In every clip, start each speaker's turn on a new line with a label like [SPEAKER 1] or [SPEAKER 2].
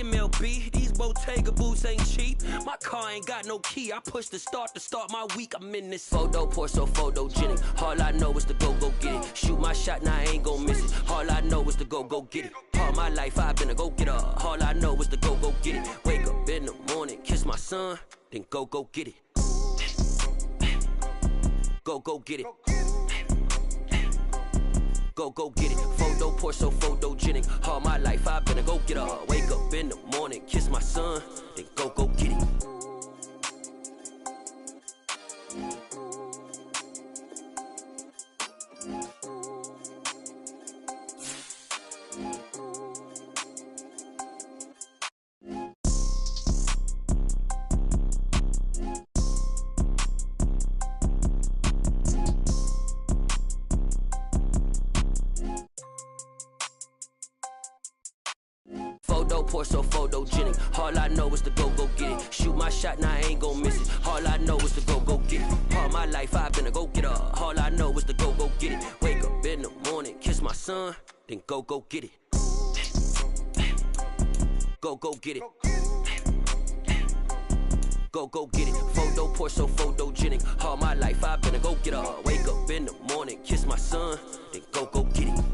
[SPEAKER 1] MLB, these Bottega boots ain't cheap. My car ain't got no key. I push the start to start my week. I'm in this photo pour so photogenic. All I know is to go get it. Shoot my shot, now I ain't gon' miss it. All I know is to go get it. All my life I've been a go-getter. All I know is to go get it. Wake up in the morning, kiss my son, then go get it. Go get it. Go get it. Photo pour so photogenic. All my life I've been a go-getter. Wake up in the morning, kiss my son, then go get it. Photo pour so photogenic. All I know is to go get it. Shoot my shot, now I ain't gon' miss it. All I know is to go get it. All my life I've been a go-getter. All I know is to go get it. Wake up in the morning, kiss my son, then go get it. Go get it. Go get it. Photo pour so photogenic. All my life I've been a go-getter. Wake up in the morning, kiss my son, then go get it.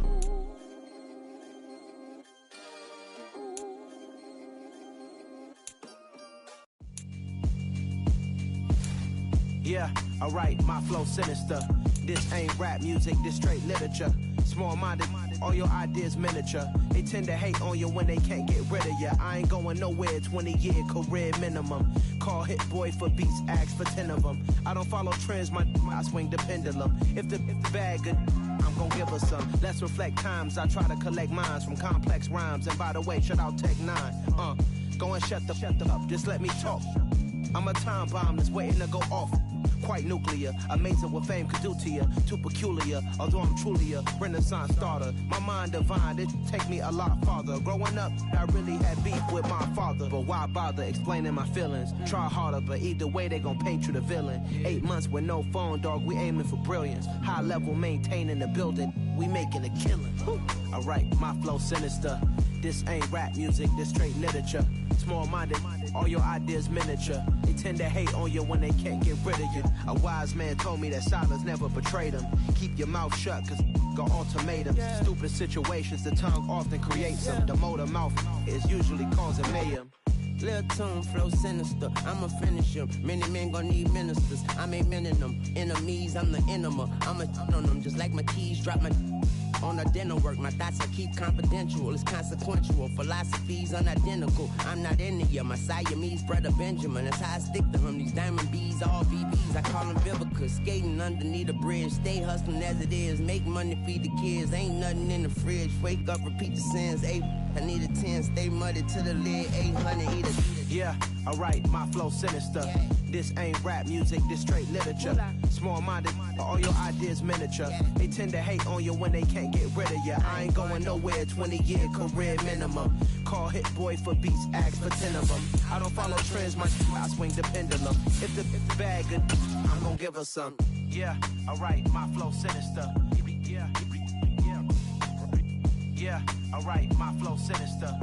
[SPEAKER 2] Yeah, alright, my flow sinister. This ain't rap music, this straight literature. Small-minded, all your ideas miniature. They tend to hate on you when they can't get rid of you. I ain't going nowhere, 20-year career minimum. Call Hit Boy for beats, ask for 10 of them. I don't follow trends, I swing the pendulum. If the bag good, I'm gon' give her some. Let's reflect times, I try to collect minds from complex rhymes. And by the way, shout out Tech 9. Go and shut the up, just let me talk. I'm a time bomb that's waiting to go off. Quite nuclear, amazing what fame could do to you. Too peculiar, although I'm truly a renaissance starter. My mind divine, it take me a lot farther. Growing up, I really had beef with my father. But why bother explaining my feelings? Try harder, but either way they gon' paint you the villain. 8 months with no phone, dog, we aiming for brilliance. High level maintaining the building, we making a killing. Alright, my flow sinister. This ain't rap music, this straight literature. Small-minded, all your ideas miniature. They tend to hate on you when they can't get rid of you. A wise man told me that silence never betrayed him. Keep your mouth shut, cause got ultimatums. Stupid situations, the tongue often creates them. The motor mouth is usually causing mayhem.
[SPEAKER 3] Lil' tune, flow sinister, I'ma finish him. Many men gon' need ministers, I'm aiming them. Enemies, I'm the enema. I'ma on them, just like my keys, drop my on a dinner work. My thoughts I keep confidential, it's consequential. Philosophies unidentical, I'm not into ya. My Siamese brother Benjamin, that's how I stick to him. These diamond bees, all BBs, I call them Vivica. Skating underneath a bridge, stay hustling as it is. Make money, feed the kids, ain't nothing in the fridge. Wake up, repeat the sins, I need a 10, stay muddy to the lid, 800, eat a.
[SPEAKER 2] Yeah, alright, my flow sinister. This ain't rap music, this straight literature. Small-minded, all your ideas miniature. They tend to hate on you when they can't get rid of you. I ain't going nowhere, 20-year career minimum. Call Hit Boy for beats, ask for 10 of them. I don't follow trends, I swing the pendulum. If the bag good, I'm gon' give her some. Yeah, alright, my flow sinister. Yeah, alright, my flow sinister.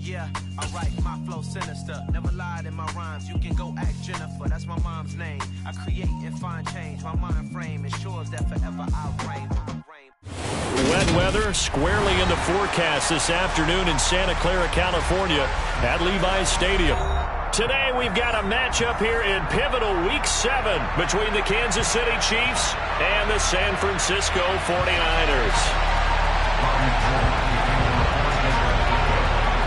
[SPEAKER 2] Yeah, alright, my flow sinister. Never lied in my rhymes, you can go ask Jennifer. That's my mom's name. I create and find change. My mind frame ensures that forever I'll reign.
[SPEAKER 4] Wet weather squarely in the forecast this afternoon in Santa Clara, California at Levi's Stadium. Today we've got a matchup here in pivotal Week 7 between the Kansas City Chiefs and the San Francisco 49ers.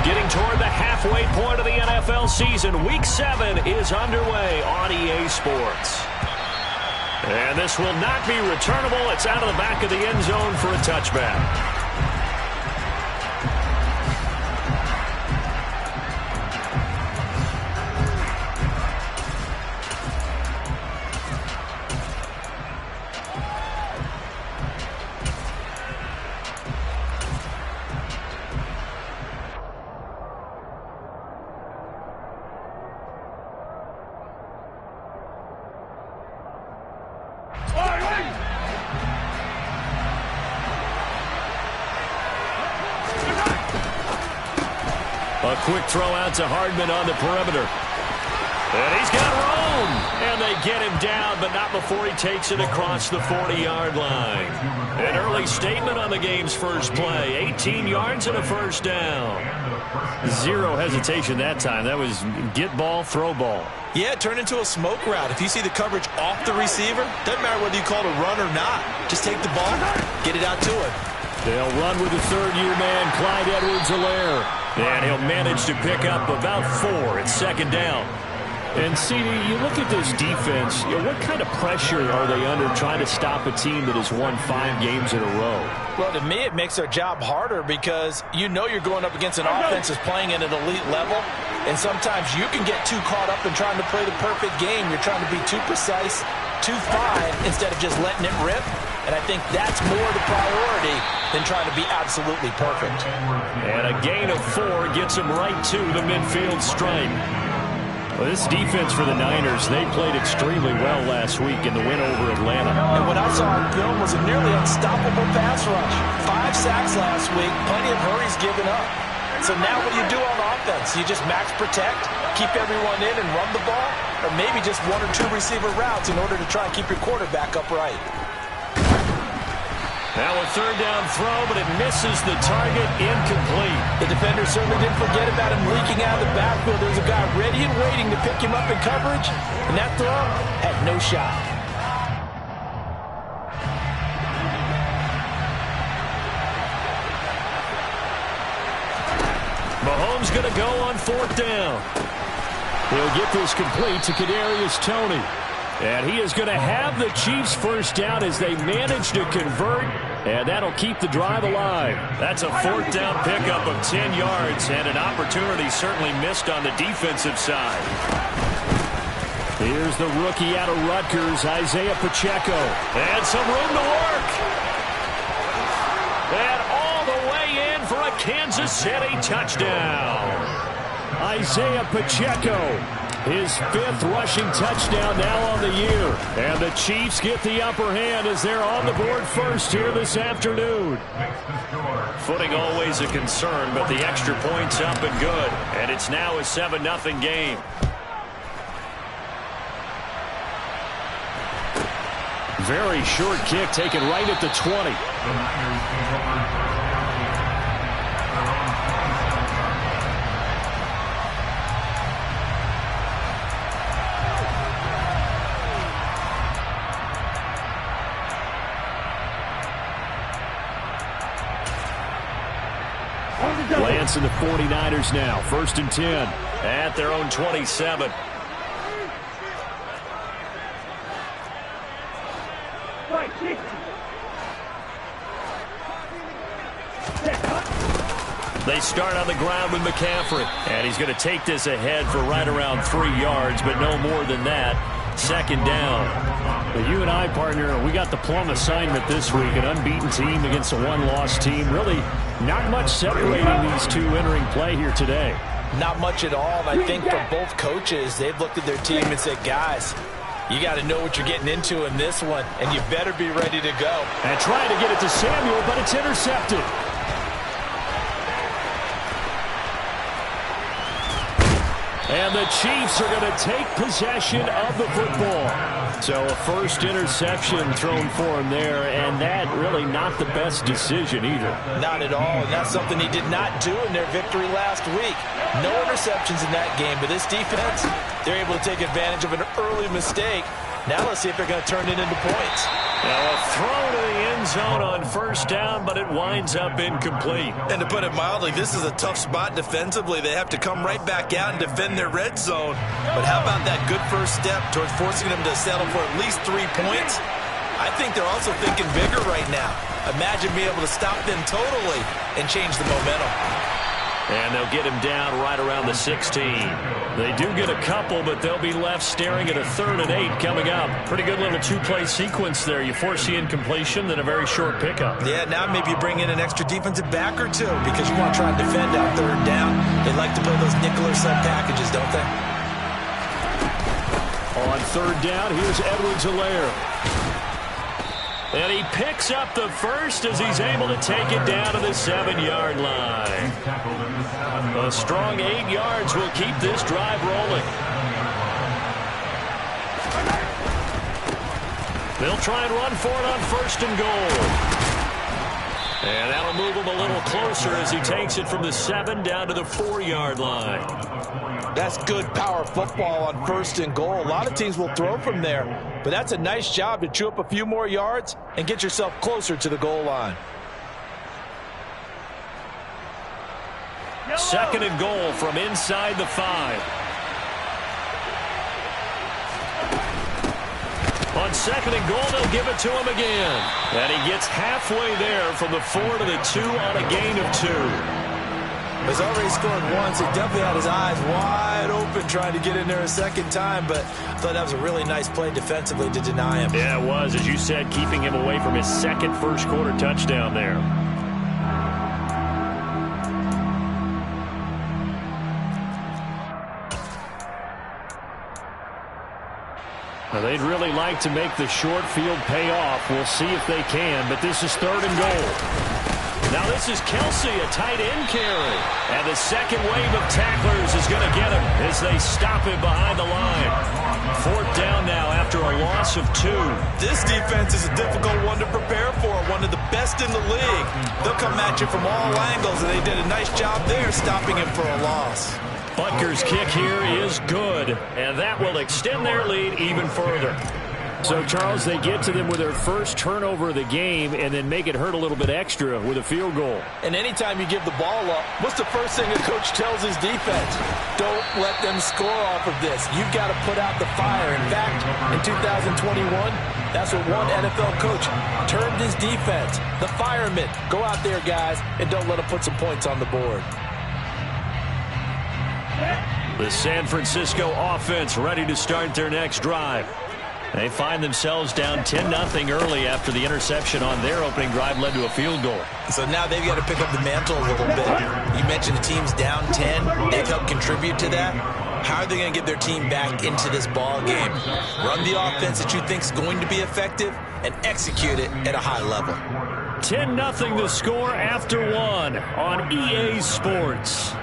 [SPEAKER 4] Getting toward the halfway point of the NFL season, Week 7 is underway on EA Sports. And this will not be returnable. It's out of the back of the end zone for a touchback. A quick throw out to Hardman on the perimeter. And he's got room. And they get him down, but not before he takes it across the 40-yard line. An early statement on the game's first play. 18 yards and a first down. Zero hesitation that time. That was get ball, throw ball.
[SPEAKER 5] Yeah, it turned into a smoke route. If you see the coverage off the receiver, doesn't matter whether you call it a run or not. Just take the ball, get it out to him. They'll run with the third-year man, Clyde Edwards-Helaire. And he'll manage to pick up about 4 at second down. And, CD, you look at this defense, what kind of pressure are they under trying to stop a team that has won 5 games in a row?
[SPEAKER 6] Well, to me, it makes their job harder because you know you're going up against an offense that's playing at an elite level, and sometimes you can get too caught up in trying to play the perfect game. You're trying to be too precise, too fine, instead of just letting it rip. And I think that's more the priority than trying to be absolutely perfect.
[SPEAKER 4] And a gain of 4 gets them right to the midfield stripe. Well, this defense for the Niners, they played extremely well last week in the win over Atlanta.
[SPEAKER 6] And what I saw on film was a nearly unstoppable pass rush. 5 sacks last week, plenty of hurries given up. So now what do you do on offense? You just max protect, keep everyone in and run the ball, or maybe just 1 or 2 receiver routes in order to try and keep your quarterback upright.
[SPEAKER 4] Now a third down throw, but it misses the target, incomplete.
[SPEAKER 6] The defender certainly didn't forget about him leaking out of the backfield. There's a guy ready and waiting to pick him up in coverage, and that throw had no shot.
[SPEAKER 4] Mahomes going to go on 4th down. He'll get this complete to Kadarius Toney. And he is going to have the Chiefs first down as they manage to convert, and that'll keep the drive alive. That's a 4th down pickup of 10 yards, and an opportunity certainly missed on the defensive side. Here's the rookie out of Rutgers, Isaiah Pacheco. And some room to work. And all the way in for a Kansas City touchdown. Isaiah Pacheco. His 5th rushing touchdown now on the year. And the Chiefs get the upper hand as they're on the board first here this afternoon. Footing always a concern, but the extra point's up and good. And it's now a 7-0 game. Very short kick taken right at the 20. Lance and the 49ers now. 1st and 10 at their own 27. They start on the ground with McCaffrey. And he's going to take this ahead for right around 3 yards, but no more than that. 2nd down. Well, you and I, partner, we got the plum assignment this week. An unbeaten team against a 1-loss team. Really not much separating these two entering play here today.
[SPEAKER 6] Not much at all. And I think for both coaches, they've looked at their team and said, guys, you got to know what you're getting into in this one, and you better be ready to go.
[SPEAKER 4] And trying to get it to Samuel, but it's intercepted. And the Chiefs are going to take possession of the football. So a first interception thrown for him there, and that really not the best decision either.
[SPEAKER 6] Not at all, and that's something he did not do in their victory last week. No interceptions in that game, but this defense, they're able to take advantage of an early mistake. Now let's see if they're going to turn it into points.
[SPEAKER 4] Now a throw to the end zone on 1st down, but it winds up incomplete.
[SPEAKER 5] And to put it mildly, this is a tough spot defensively. They have to come right back out and defend their red zone. But how about that good first step towards forcing them to settle for at least 3 points? I think they're also thinking bigger right now. Imagine being able to stop them totally and change the momentum.
[SPEAKER 4] And they'll get him down right around the 16. They do get a couple, but they'll be left staring at a 3rd and 8 coming up. Pretty good little 2-play sequence there. You force the incompletion, then a very short pickup.
[SPEAKER 5] Yeah, now maybe you bring in an extra defensive back or 2 because you want to try and defend out 3rd down. They like to play those nickel or sub packages, don't they?
[SPEAKER 4] On 3rd down, here's Edwards-Helaire. And he picks up the first as he's able to take it down to the 7-yard line. A strong 8 yards will keep this drive rolling. They'll try and run for it on 1st and goal. And that'll move him a little closer as he takes it from the 7 down to the 4-yard line.
[SPEAKER 6] That's good power football on 1st and goal. A lot of teams will throw from there, but that's a nice job to chew up a few more yards and get yourself closer to the goal line.
[SPEAKER 4] 2nd and goal from inside the 5. On 2nd and goal, they'll give it to him again. And he gets halfway there from the 4 to the 2 on a gain of 2.
[SPEAKER 6] He's already scored once. He definitely had his eyes wide open trying to get in there a second time, but I thought that was a really nice play defensively to deny him.
[SPEAKER 4] Yeah, it was, as you said, keeping him away from his second first-quarter touchdown there. Now, they'd really like to make the short field pay off. We'll see if they can, but this is 3rd and goal. Now this is Kelsey, a tight end carry. And the second wave of tacklers is going to get him as they stop him behind the line. 4th down now after a loss of 2.
[SPEAKER 6] This defense is a difficult one to prepare for, one of the best in the league. They'll come at you from all angles, and they did a nice job there stopping him for a loss.
[SPEAKER 4] Butker's kick here is good, and that will extend their lead even further. So, Charles, they get to them with their first turnover of the game and then make it hurt a little bit extra with a field goal.
[SPEAKER 6] And anytime you give the ball up, what's the first thing a coach tells his defense? Don't let them score off of this. You've got to put out the fire. In fact, in 2021, that's what one NFL coach termed his defense. The firemen. Go out there, guys, and don't let them put some points on the board.
[SPEAKER 4] The San Francisco offense ready to start their next drive. They find themselves down 10-0 early after the interception on their opening drive led to a field goal.
[SPEAKER 6] So now they've got to pick up the mantle a little bit. You mentioned the team's down 10. They've helped contribute to that. How are they going to get their team back into this ball game? Run the offense that you think is going to be effective and execute it at a high level.
[SPEAKER 4] 10-0 the score after 1 on EA Sports.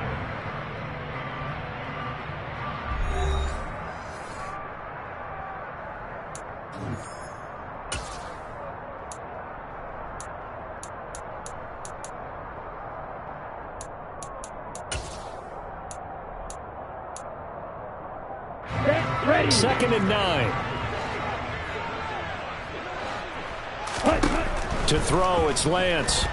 [SPEAKER 7] Ready.
[SPEAKER 4] 2nd and 9. To throw, it's Lance.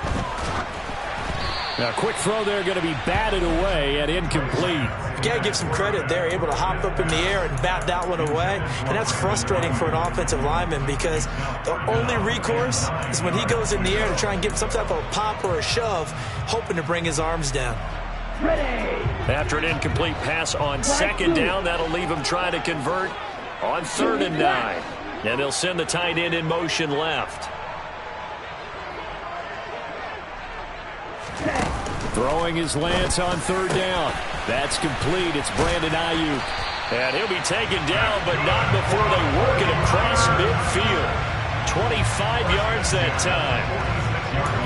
[SPEAKER 4] Now, quick throw there, going to be batted away and incomplete.
[SPEAKER 6] You got to give some credit there, able to hop up in the air and bat that one away. And that's frustrating for an offensive lineman because the only recourse is when he goes in the air to try and get some type of pop or a shove, hoping to bring his arms down.
[SPEAKER 7] Ready.
[SPEAKER 4] After an incomplete pass on 2nd down, that'll leave him trying to convert on 3rd and 9. And they'll send the tight end in motion left. Throwing is Lance on 3rd down. That's complete. It's Brandon Ayuk. And he'll be taken down, but not before they work it across midfield. 25 yards that time.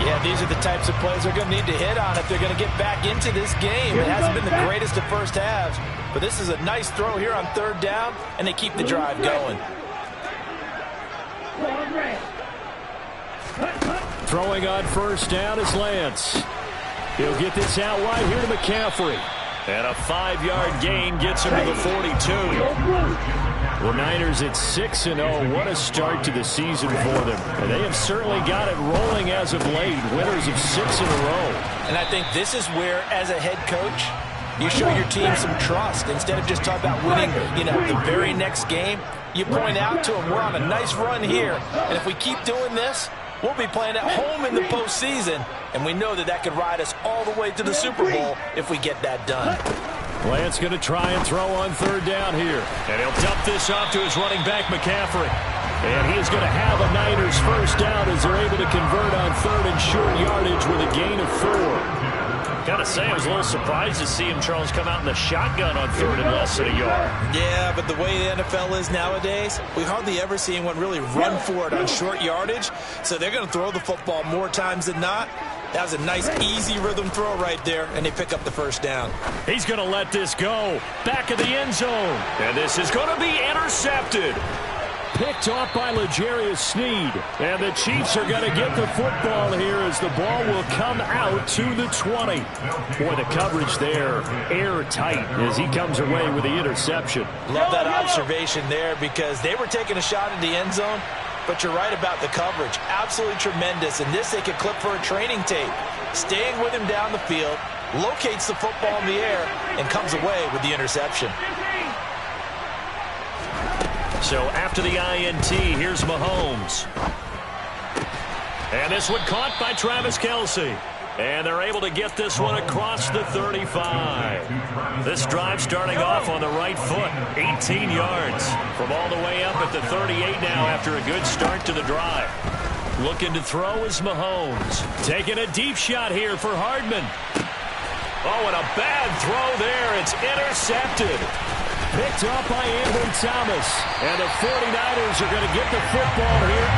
[SPEAKER 6] Yeah, these are the types of plays they're going to need to hit on if they're going to get back into this game. It hasn't been the greatest of first halves, but this is a nice throw here on 3rd down, and they keep the drive going.
[SPEAKER 4] Throwing on 1st down is Lance. He'll get this out wide here to McCaffrey. And a 5-yard gain gets him to the 42. The Niners at 6-0. What a start to the season for them. And they have certainly got it rolling as of late. Winners of 6 in a row.
[SPEAKER 6] And I think this is where, as a head coach, you show your team some trust. Instead of just talking about winning, the very next game, you point out to them, we're on a nice run here. And if we keep doing this, we'll be playing at home in the postseason. And we know that that could ride us all the way to the Super Bowl if we get that done.
[SPEAKER 4] Lance going to try and throw on 3rd down here. And he'll dump this off to his running back, McCaffrey. And he is going to have a Niners first down as they're able to convert on 3rd and short yardage with a gain of 4. Gotta say, I was a little surprised to see him, Charles, come out in the shotgun on 3rd and less than a yard.
[SPEAKER 6] Yeah, but the way the NFL is nowadays, we hardly ever see anyone really run for it on short yardage. So they're going to throw the football more times than not. That was a nice, easy rhythm throw right there, and they pick up the first down.
[SPEAKER 4] He's going to let this go. Back of the end zone. And this is going to be intercepted. Picked off by L'Jarius Sneed. And the Chiefs are going to get the football here as the ball will come out to the 20. Boy, the coverage there, airtight as he comes away with the interception.
[SPEAKER 6] Love that observation there because they were taking a shot at the end zone, but you're right about the coverage. Absolutely tremendous. And this they could clip for a training tape. Staying with him down the field, locates the football in the air, and comes away with the interception.
[SPEAKER 4] So after the INT, here's Mahomes. And this one caught by Travis Kelce. And they're able to get this one across the 35. This drive starting off on the right foot. 18 yards from all the way up at the 38 now after a good start to the drive. Looking to throw is Mahomes. Taking a deep shot here for Hardman. Oh, and a bad throw there. It's intercepted. Picked up by Anthony Thomas. And the 49ers are going to get the football here.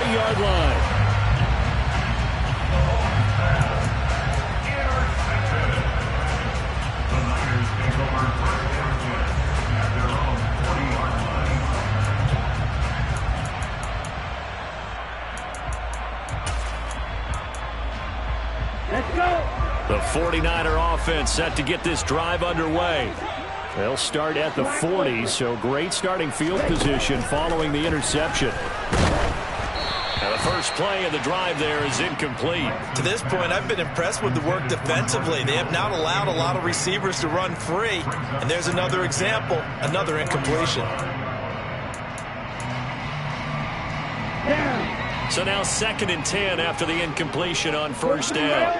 [SPEAKER 4] Yard line.
[SPEAKER 7] Let's go.
[SPEAKER 4] The 49er offense set to get this drive underway. They'll start at the 40, so great starting field position following the interception. Now the first play of the drive there is incomplete.
[SPEAKER 6] To this point, I've been impressed with the work defensively. They have not allowed a lot of receivers to run free. And there's another example, another incompletion.
[SPEAKER 4] So now 2nd and 10 after the incompletion on first down.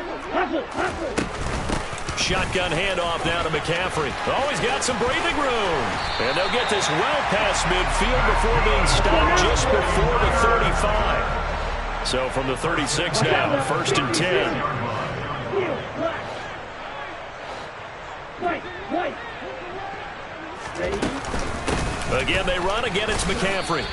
[SPEAKER 4] Shotgun handoff now to McCaffrey. Oh, he's got some breathing room. And they'll get this well past midfield before being stopped just before the 35. So from the 36 now, 1st and 10. Again, they run. Again, it's McCaffrey.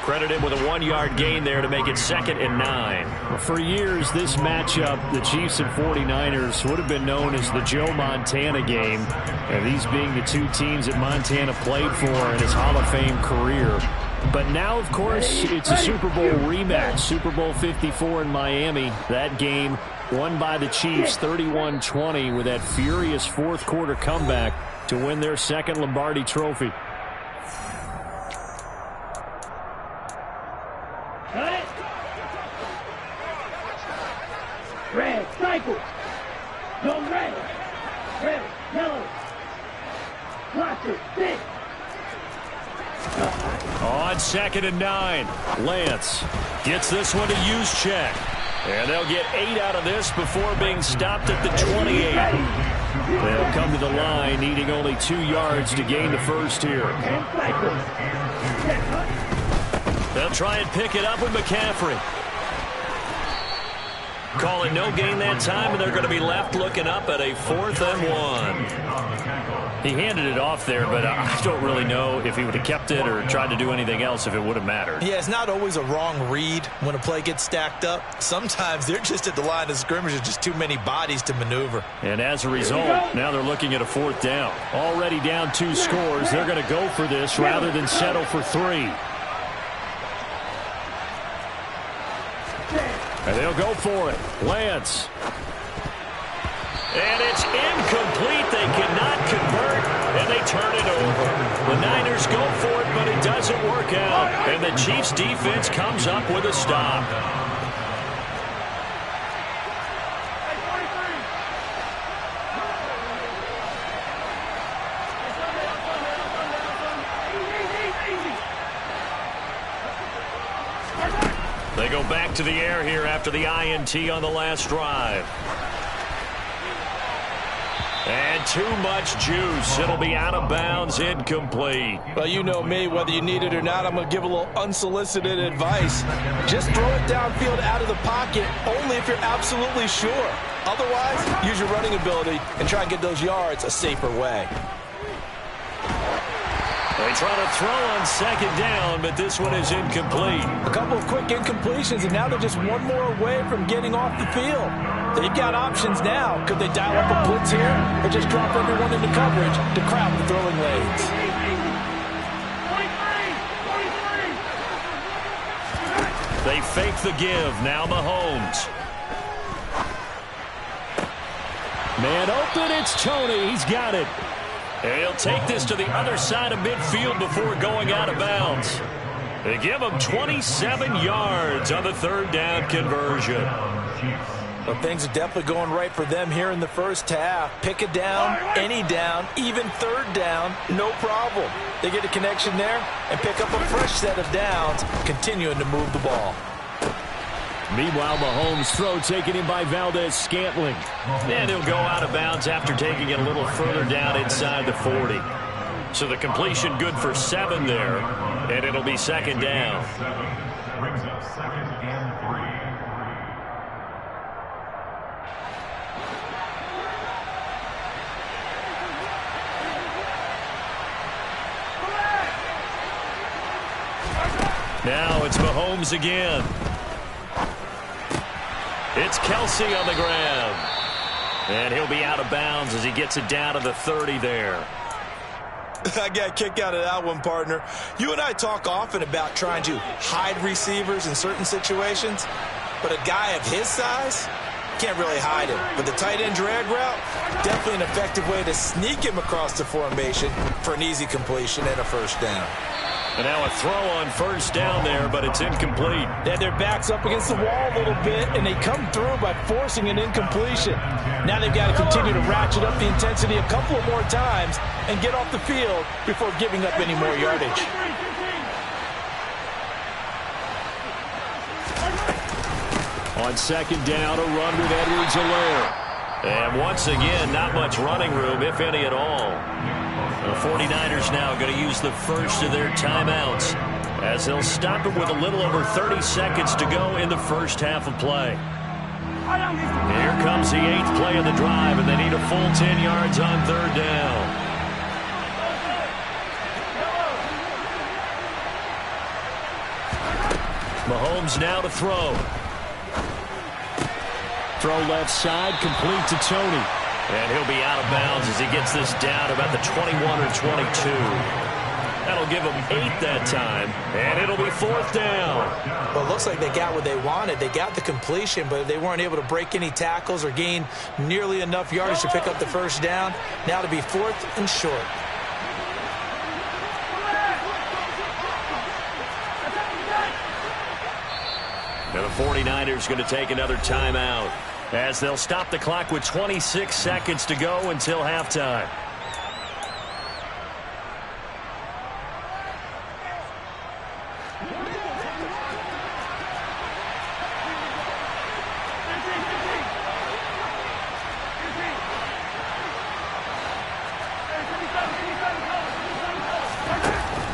[SPEAKER 4] Credit him with a 1-yard gain there to make it 2nd and 9. For years, this matchup, the Chiefs and 49ers, would have been known as the Joe Montana game. And these being the two teams that Montana played for in his Hall of Fame career. But now, of course, it's a Super Bowl rematch. Super Bowl 54 in Miami. That game won by the Chiefs 31-20 with that furious fourth-quarter comeback to win their 2nd Lombardi trophy.
[SPEAKER 7] Red, cycle. Go red. Red, yellow. Cluster, 6.
[SPEAKER 4] On 2nd and 9, Lance gets this one to Juszczyk. And they'll get 8 out of this before being stopped at the 28. They'll come to the line needing only 2 yards to gain the first here. They'll try and pick it up with McCaffrey. Call it no gain that time, and they're going to be left looking up at a 4th and 1. He handed it off there, but I don't really know if he would have kept it or tried to do anything else if it would have mattered.
[SPEAKER 6] Yeah, it's not always a wrong read when a play gets stacked up. Sometimes they're just at the line of scrimmage. There's just too many bodies to maneuver.
[SPEAKER 4] And as a result, now they're looking at a 4th down. Already down 2 scores. They're going to go for this rather than settle for 3. And they'll go for it. Lance. And it's incomplete. They cannot convert, and they turn it over. The Niners go for it, but it doesn't work out. And the Chiefs' defense comes up with a stop. They go back to the air here after the INT on the last drive. And too much juice. It'll be out of bounds, incomplete.
[SPEAKER 6] Well, you know me, whether you need it or not, I'm going to give a little unsolicited advice. Just throw it downfield out of the pocket, only if you're absolutely sure. Otherwise, use your running ability and try and get those yards a safer way.
[SPEAKER 4] They try to throw on second down, but this one is incomplete.
[SPEAKER 6] A couple of quick incompletions, and now they're just one more away from getting off the field. They've got options now. Could they dial up a blitz here or just drop everyone into coverage to crowd the throwing lanes?
[SPEAKER 4] They fake the give. Now Mahomes. Man open, it's Tony. He's got it. And he'll take this to the other side of midfield before going out of bounds. They give him 27 yards on the third down conversion.
[SPEAKER 6] Well, things are definitely going right for them here in the first half. Pick a down, any down, even third down, no problem. They get a connection there and pick up a fresh set of downs, continuing to move the ball.
[SPEAKER 4] Meanwhile, Mahomes' throw taken in by Valdez-Scantling. And he'll go out of bounds after taking it a little further down inside the 40. So the completion good for 7 there, and it'll be second down.
[SPEAKER 8] Brings up 2nd and 3.
[SPEAKER 4] Now it's Mahomes again. It's Kelsey on the ground. And he'll be out of bounds as he gets it down to the 30 there.
[SPEAKER 6] I got a kick out of that one, partner. You and I talk often about trying to hide receivers in certain situations, but a guy of his size can't really hide him. But the tight end drag route, definitely an effective way to sneak him across the formation for an easy completion and a first down.
[SPEAKER 4] And now a throw on first down there, but it's incomplete.
[SPEAKER 6] They had their backs up against the wall a little bit, and they come through by forcing an incompletion. Now they've got to continue to ratchet up the intensity a couple of more times and get off the field before giving up any more yardage.
[SPEAKER 4] On second down, a run with Edwards-Helaire. And once again, not much running room, if any at all. The 49ers now going to use the first of their timeouts as they'll stop it with a little over 30 seconds to go in the first half of play. Here comes the 8th play of the drive, and they need a full 10 yards on third down. Mahomes now to throw. Throw left side, complete to Tony. And he'll be out of bounds as he gets this down about the 21 or 22. That'll give him 8 that time, and it'll be 4th down.
[SPEAKER 6] Well, it looks like they got what they wanted. They got the completion, but they weren't able to break any tackles or gain nearly enough yardage to pick up the first down. Now to be 4th and short.
[SPEAKER 4] Now the 49ers going to take another timeout as they'll stop the clock with 26 seconds to go until halftime.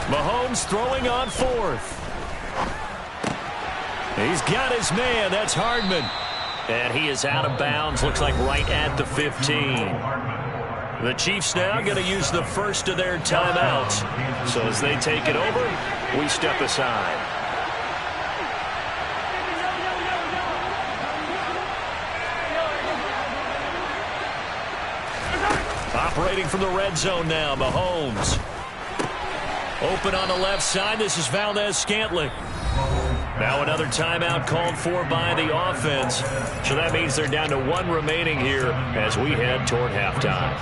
[SPEAKER 4] Mahomes throwing on 4th. He's got his man. That's Hardman. And he is out of bounds. Looks like right at the 15. The Chiefs now going to use the first of their timeouts. So as they take it over, we step aside. Operating from the red zone now, Mahomes. Open on the left side. This is Valdez-Scantling. Now another timeout called for by the offense. So that means they're down to 1 remaining here as we head toward halftime.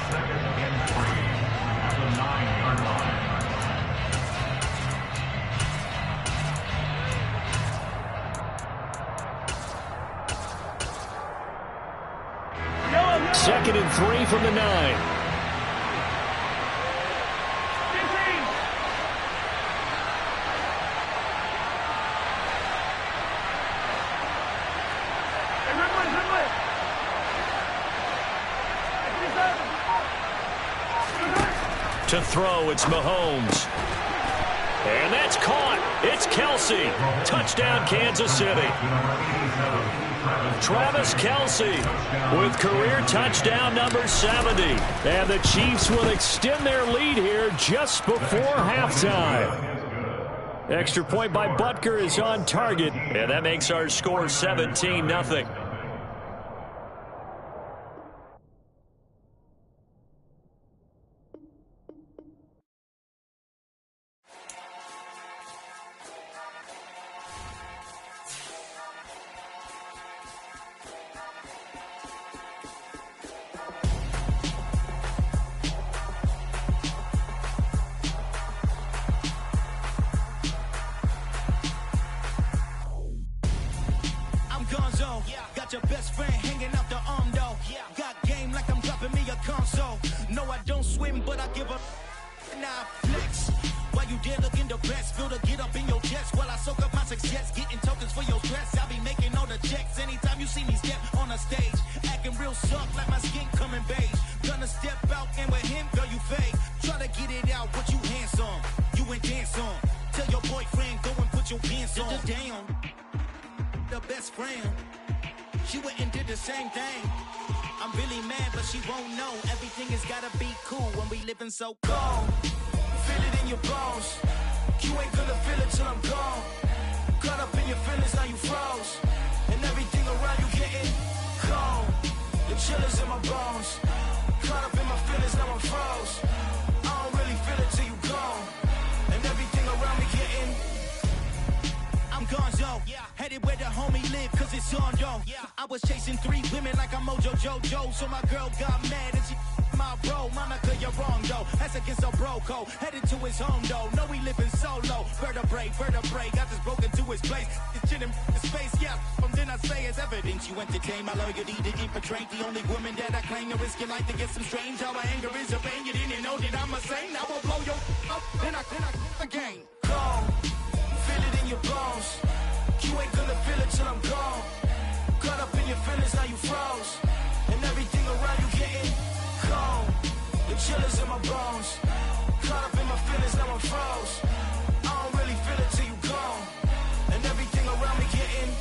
[SPEAKER 4] Second and 3 from the 9. To throw, it's Mahomes. And that's caught. It's Kelsey. Touchdown, Kansas City. Travis Kelsey with career touchdown number 70. And the Chiefs will extend their lead here just before halftime. Extra point by Butker is on target, and that makes our score 17-0.
[SPEAKER 9] Got your best friend hanging out the arm though. Got game like I'm dropping me a console. No, I don't swim, but I give a nah flex. While you there looking depressed, feel the get up in your chest while I soak up my success, getting tokens for your stress. I be making all the checks anytime you see me step on a stage, acting real soft like my skin coming beige. Gonna step out and with him, girl, you fake. Try to get it out, but you handsome. You ain't dance on. Tell your boyfriend go and put your pants on. Damn, the best friend. She went and did the same thing. I'm really mad, but she won't know. Everything has gotta be cool when we living so cold. Feel it in your bones. You ain't gonna feel it till I'm gone. Caught up in your feelings, now you froze. And everything around you getting cold. The chillers in my bones. Caught up in my feelings, now I'm froze. I don't really feel it till you gone. And everything around me getting I'm gonzo, headed where the homie live, cause it's on though. I was chasing 3 women like I'm Mojo Jojo, so my girl got mad and she my bro. Monica, you're wrong though, that's against a bro code. Headed to his home though, no we living solo. Vertebrae, got this broken to his place. It's shit in his face, from then I say it's evidence. You entertain my loyalty to infiltrate the only woman that I claim to risk your life to get some strange. How my anger is a pain, you didn't know that I'm a saint. I will blow your up, then I again. Go. Feel it in your bones. You ain't gonna feel it till I'm gone. Caught up in your feelings, now you froze. And everything around you getting cold. The chillers in my bones. Caught up in my feelings, now I'm froze. I don't really feel it till you gone. And everything around me getting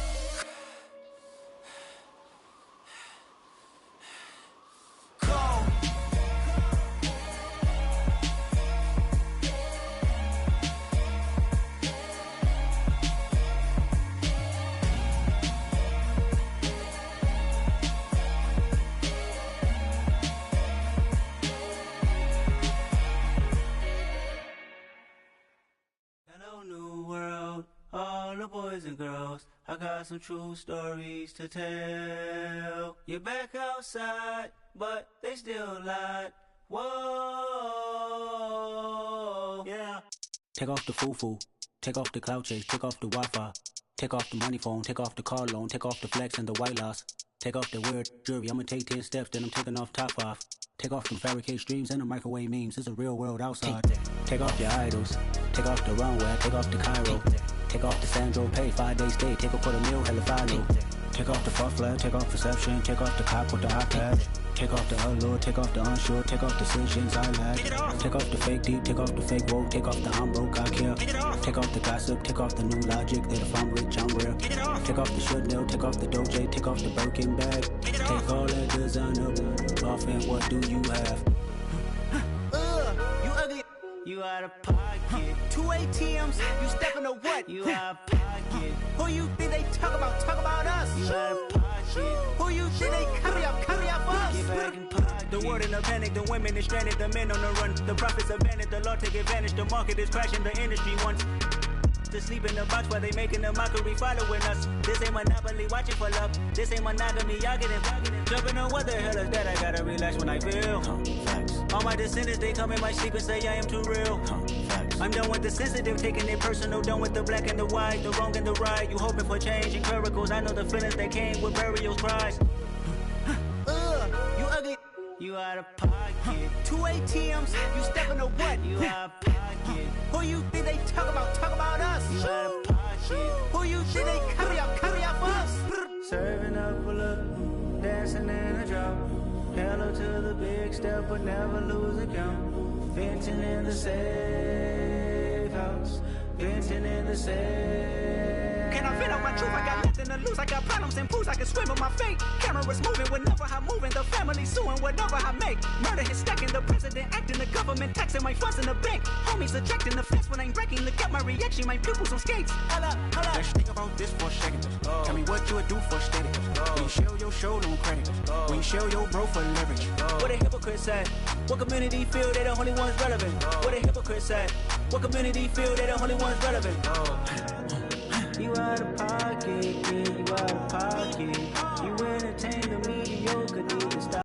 [SPEAKER 9] cold.
[SPEAKER 10] New world, all the boys and girls, I got some true stories to tell. You're back outside, but they still lied. Whoa, yeah.
[SPEAKER 11] Take off the foo-foo, take off the cloud chase, take off the Wi-Fi, take off the money phone, take off the car loan, take off the flex and the white loss, take off the weird jewelry, I'ma take 10 steps, then I'm taking off top 5. Take off them fabricate streams and the microwave memes. It's a real world outside. Take off your idols. Take off the runway. Take off the Cairo. Take off the Sandro Pay. 5-day stay. Take off for the meal. Hella final. Take off the fuck flag. Take off perception. Take off the cop with the iPad. Take off the allure. Take off the unsure. Take off decisions I lack. Take off the fake deep. Take off the fake woke. Take off the I'm broke. I care. Take off the gossip. Take off the new logic. That if I'm rich, I'm real. Take off the Chanel. Take off the Doja. Take off the Birkin bag. Take all that designer off and what do you have?
[SPEAKER 10] You ugly. You out of pocket.
[SPEAKER 9] 2 ATMs, you stepping to what?
[SPEAKER 10] You out of pocket.
[SPEAKER 9] Who you think they talk about? Talk about us.
[SPEAKER 10] You out of pocket.
[SPEAKER 9] Who you think they carry up us?
[SPEAKER 10] Get back in pocket.
[SPEAKER 11] The world in a panic, the women is stranded, the men on the run. The profits abandoned, the law take advantage. The market is crashing, the industry wants to sleep in the box while they making a mockery following us. This ain't monopoly, watching for love. This ain't monogamy, y'all getting jumping on what the hell is that? I gotta relax when I feel. All my descendants, they come in my sleep and say I am too real. I'm done with the sensitive, taking it personal. Done with the black and the white, the wrong and the right. You hoping for change and miracles. I know the feelings that came with burial cries.
[SPEAKER 9] You ugly.
[SPEAKER 10] You out of pocket.
[SPEAKER 9] 2 ATMs, you stepping to what?
[SPEAKER 10] You out of pocket.
[SPEAKER 9] Who you think they talk about? Talk about us.
[SPEAKER 10] You out of pocket.
[SPEAKER 9] Who you think they carry up us?
[SPEAKER 10] Serving up a look, dancing in a drop. Hello to the a big step, but never lose account. Venting in the safe house. Venting in the safe.
[SPEAKER 12] Can I vent out my truth? I got nothing to lose. I got problems and fools. I can swim with my fate. Cameras moving whenever I'm moving. The family suing whatever I make. Murder is stacking. The president acting. The government taxing my funds in the bank. Homies ejecting the fence when I'm breaking. Look at my reaction. My pupils on skates. Hold up, hold up.
[SPEAKER 11] Let's think about this for a second. Tell me what you would do for steady. When you show your show, no credit. When you show your bro for leverage.
[SPEAKER 12] What a hypocrite said. What community feel they the only ones relevant? What a hypocrite said. What community feel they the only ones relevant?
[SPEAKER 10] You out of pocket, kid, you out of pocket. You entertain the mediocre, need to stop.